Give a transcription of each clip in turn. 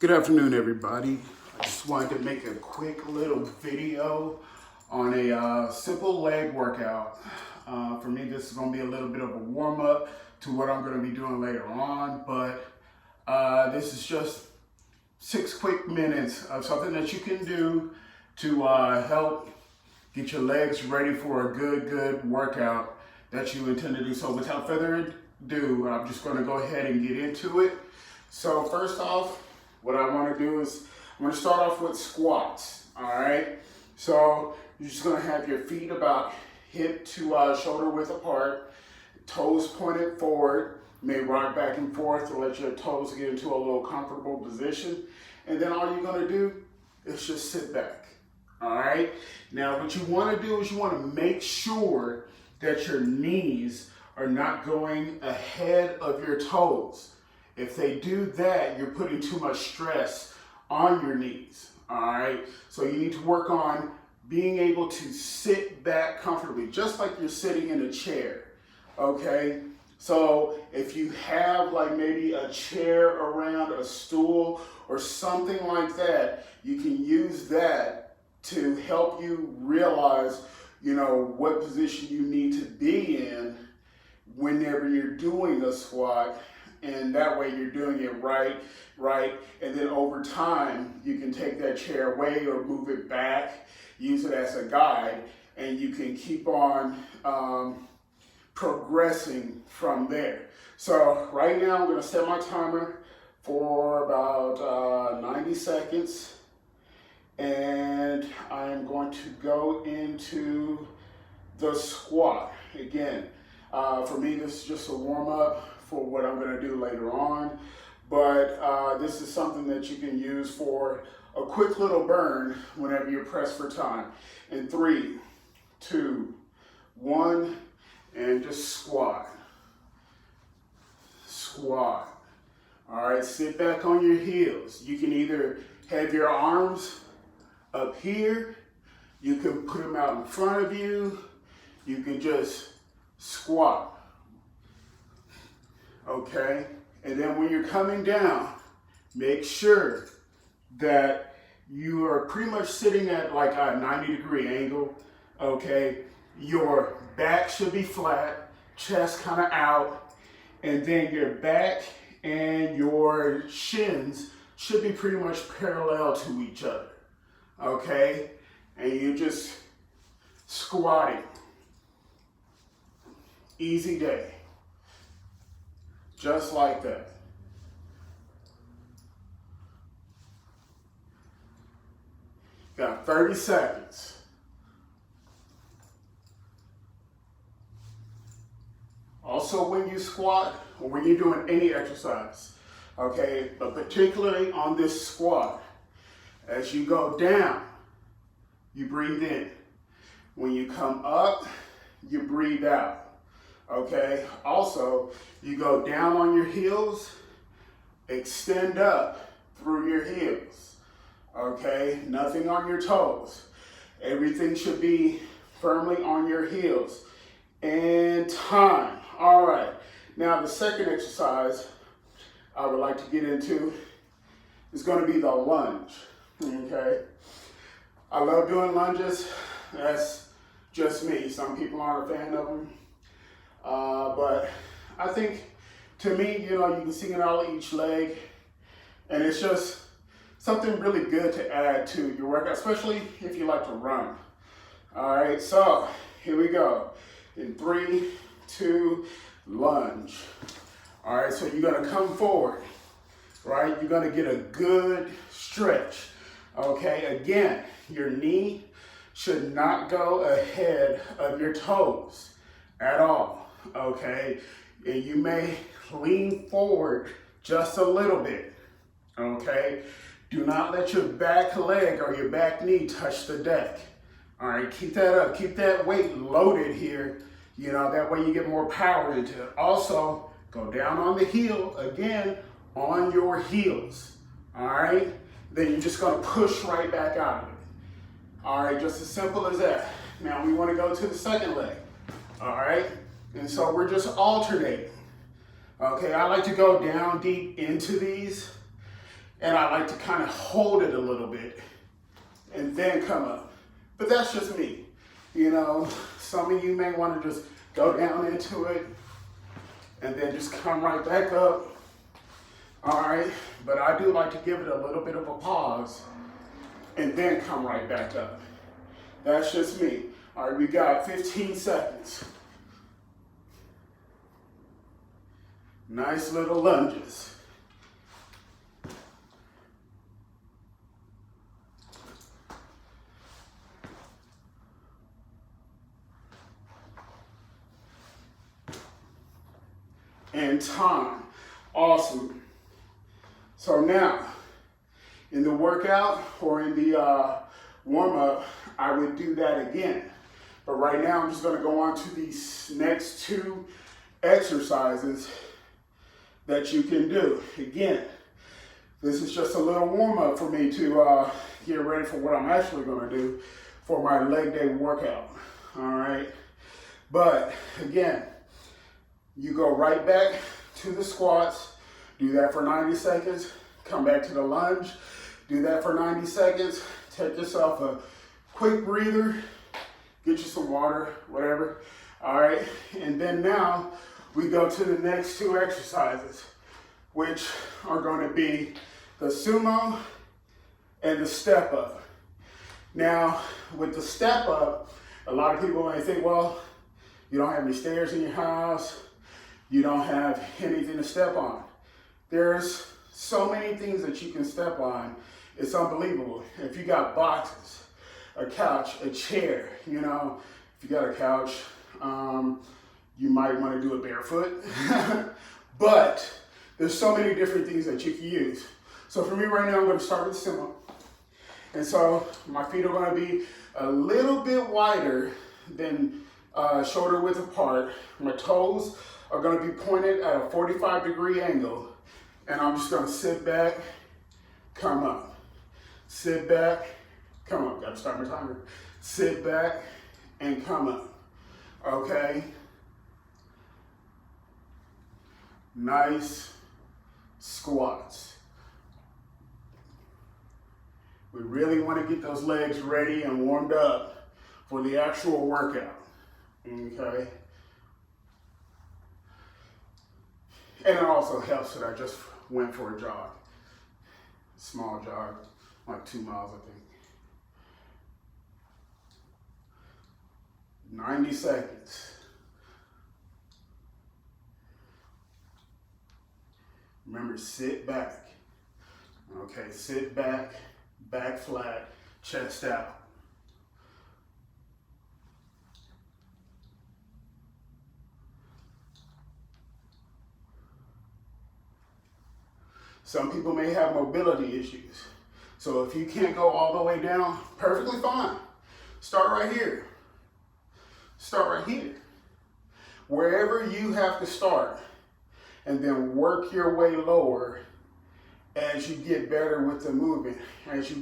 Good afternoon, everybody. I just wanted to make a quick little video on a simple leg workout. For me, this is going to be a little bit of a warm-up to what I'm going to be doing later on, but this is just 6 quick minutes of something that you can do to help get your legs ready for a good workout that you intend to do. So without further ado, I'm just going to go ahead and get into it. So first off, what I want to do is I'm going to start off with squats. All right. So you're just going to have your feet about hip to shoulder width apart, toes pointed forward. You may rock back and forth to let your toes get into a little comfortable position. And then all you're going to do is just sit back. All right. Now what you want to do is you want to make sure that your knees are not going ahead of your toes. If they do that, you're putting too much stress on your knees, all right? So you need to work on being able to sit back comfortably, just like you're sitting in a chair, okay? So if you have like maybe a chair around, a stool, or something like that, you can use that to help you realize, what position you need to be in whenever you're doing a squat. And that way you're doing it right. And then over time, you can take that chair away or move it back, use it as a guide, and you can keep on progressing from there. So right now, I'm gonna set my timer for about 90 seconds. And I'm going to go into the squat. Again, for me, this is just a warm up for what I'm going to do later on, but this is something that you can use for a quick little burn whenever you're pressed for time. In 3, 2, 1, and just squat. All right, sit back on your heels. You can either have your arms up here, you can put them out in front of you, you can just squat. Okay, and then when you're coming down, make sure that you are pretty much sitting at like a 90-degree angle. Okay, your back should be flat, chest kind of out, and then your back and your shins should be pretty much parallel to each other. Okay, and you just squatting. Easy day. Just like that. Got 30 seconds. Also, when you squat or when you're doing any exercise, okay, but particularly on this squat, as you go down, you breathe in. When you come up, you breathe out. Okay, also, you go down on your heels, extend up through your heels. Okay, nothing on your toes. Everything should be firmly on your heels. And time. All right, now the second exercise I would like to get into is going to be the lunge. Okay, I love doing lunges. That's just me. Some people aren't a fan of them. But I think, to me, you can sing it all each leg, and it's just something really good to add to your workout, especially if you like to run. All right, so here we go. In 3, 2, lunge. All right, so you're gonna come forward, right? You're gonna get a good stretch. Okay, again, your knee should not go ahead of your toes at all. Okay, and you may lean forward just a little bit. Okay, do not let your back leg or your back knee touch the deck. All right, keep that up, keep that weight loaded here, that way you get more power into it. Also, go down on the heel, again, on your heels. All right, then you're just gonna push right back out of it. All right, just as simple as that. Now we wanna go to the second leg. All right. And so we're just alternating. Okay, I like to go down deep into these And I like to kind of hold it a little bit and then come up. But that's just me. You know, some of you may want to just go down into it and then just come right back up. All right, but I do like to give it a little bit of a pause and then come right back up. That's just me. All right, we got 15 seconds. Nice little lunges. And time. Awesome. So now, in the workout or in the warm-up, I would do that again. But right now, I'm just going to go on to these next two exercises that you can do. Again, this is just a little warm-up for me to get ready for what I'm actually going to do for my leg day workout. All right. But again, you go right back to the squats, do that for 90 seconds, come back to the lunge, do that for 90 seconds, take yourself a quick breather, get you some water, whatever. All right. And then now we go to the next two exercises, which are going to be the sumo and the step up. Now, with the step up, a lot of people may think, well, you don't have any stairs in your house, you don't have anything to step on. There's so many things that you can step on. It's unbelievable. If you got boxes, a couch, a chair, you know, if you got a couch, you might want to do it barefoot. But there's so many different things that you can use. So for me right now, I'm going to start with sumo. And so my feet are going to be a little bit wider than shoulder width apart. My toes are going to be pointed at a 45-degree angle. And I'm just going to sit back, come up. Sit back, come up. Got to start my timer. Sit back and come up. Okay? Nice squats. We really want to get those legs ready and warmed up for the actual workout. Okay? And it also helps that I just went for a jog. Small jog, like 2 miles, I think. 90 seconds. Remember, sit back. Okay, sit back, back flat, chest out. Some people may have mobility issues. So if you can't go all the way down, perfectly fine. Start right here. Start right here. Wherever you have to start, and then work your way lower as you get better with the movement, as your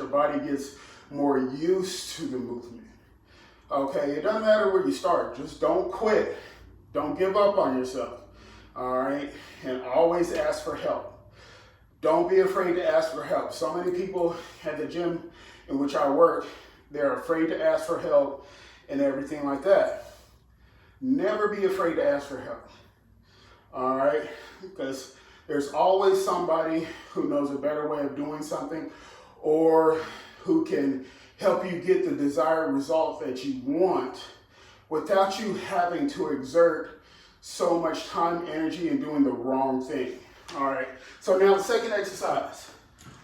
body gets more used to the movement. Okay, it doesn't matter where you start, just don't quit. Don't give up on yourself, all right? And always ask for help. Don't be afraid to ask for help. So many people at the gym in which I work, they're afraid to ask for help and everything like that. Never be afraid to ask for help. All right, because there's always somebody who knows a better way of doing something or who can help you get the desired result that you want without you having to exert so much time, energy, and doing the wrong thing. All right, so now the second exercise,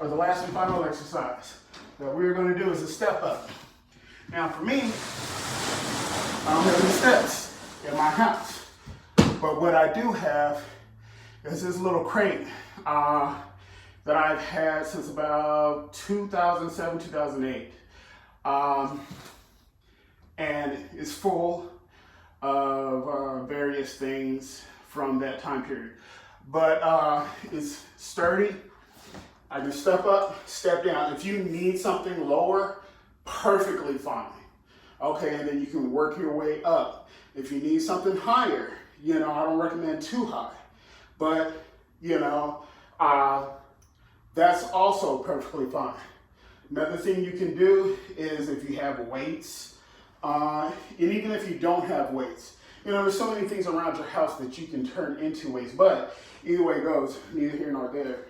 or the last and final exercise that we're going to do is a step up. Now for me, I don't have any steps in my house. But what I do have is this little crate that I've had since about 2007, 2008. And it's full of various things from that time period. But it's sturdy. I can step up, step down. If you need something lower, perfectly fine. Okay, and then you can work your way up. If you need something higher, I don't recommend too high, but, That's also perfectly fine. Another thing you can do is if you have weights, and even if you don't have weights, there's so many things around your house that you can turn into weights, but either way it goes, neither here nor there.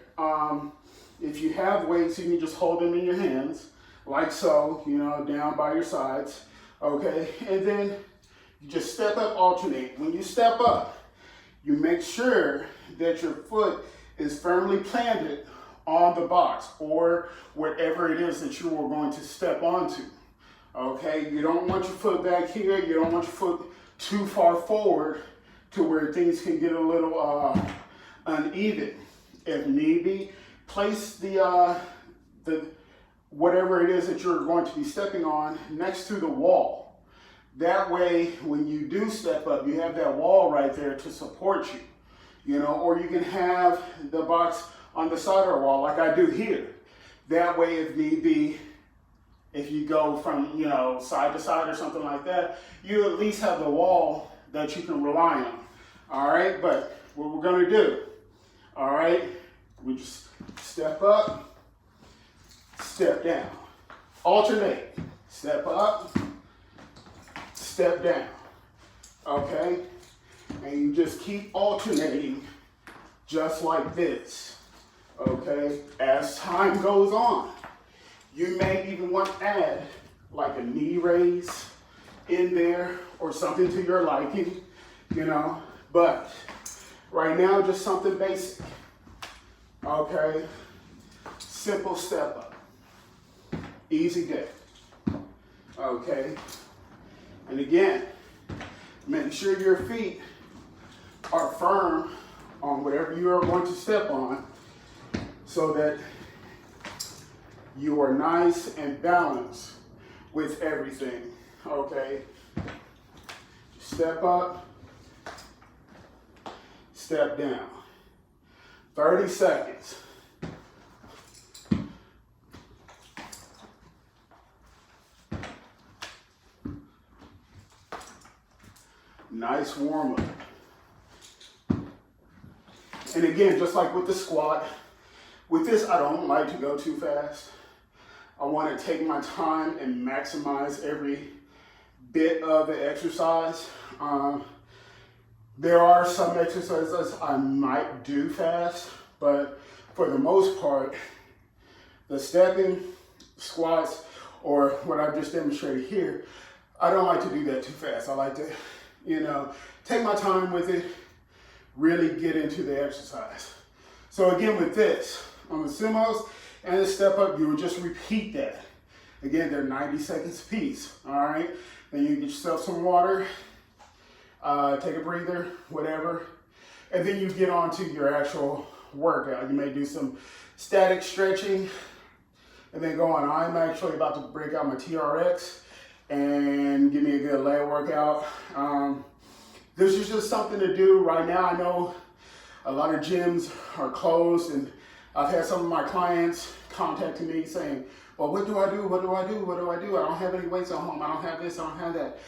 If you have weights, you can just hold them in your hands, like so, down by your sides, okay? And then you just step up, alternate. When you step up, you make sure that your foot is firmly planted on the box or whatever it is that you are going to step onto, okay? You don't want your foot back here. You don't want your foot too far forward to where things can get a little uneven. If need be, place the whatever it is that you're going to be stepping on next to the wall. That way, when you do step up, you have that wall right there to support you, or you can have the box on the side of the wall like I do here. That way, if need be, if you go from, side to side or something like that, you at least have the wall that you can rely on. All right, but what we're gonna do, all right, we just step up, step down, alternate, step up, step down, okay? And you just keep alternating just like this, okay? As time goes on, you may even want to add like a knee raise in there or something to your liking, but right now, just something basic, okay? Simple step up, easy day, okay? And again, make sure your feet are firm on whatever you are going to step on so that you are nice and balanced with everything, okay? Step up, step down. 30 seconds. Nice warm up. And again, just like with the squat, with this, I don't like to go too fast. I want to take my time and maximize every bit of the exercise. There are some exercises I might do fast, but for the most part, the stepping, squats, or what I've just demonstrated here, I don't like to do that too fast. I like to, take my time with it, really get into the exercise. So again, with this, on the sumos and the step up, you will just repeat that. Again, they're 90 seconds apiece, all right? Then you get yourself some water, take a breather, whatever, and then you get on to your actual workout. You may do some static stretching and then go on. I'm actually about to break out my TRX and give me a good leg workout. This is just something to do right now. I know a lot of gyms are closed, and I've had some of my clients contacting me saying, well, what do I do? What do I do? What do I do? I don't have any weights at home. I don't have this. I don't have that.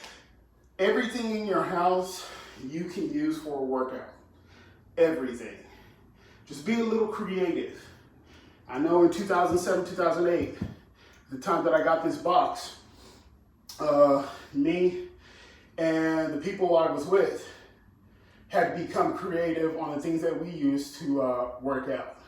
Everything in your house you can use for a workout. Everything. Just be a little creative. I know in 2007, 2008, the time that I got this box, me and the people I was with had become creative on the things that we use to work out.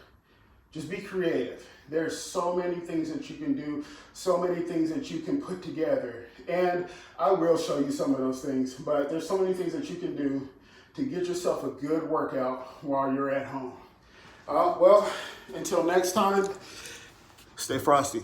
Just be creative. There's so many things that you can do, so many things that you can put together. And I will show you some of those things, but there's so many things that you can do to get yourself a good workout while you're at home. Well, until next time, stay frosty.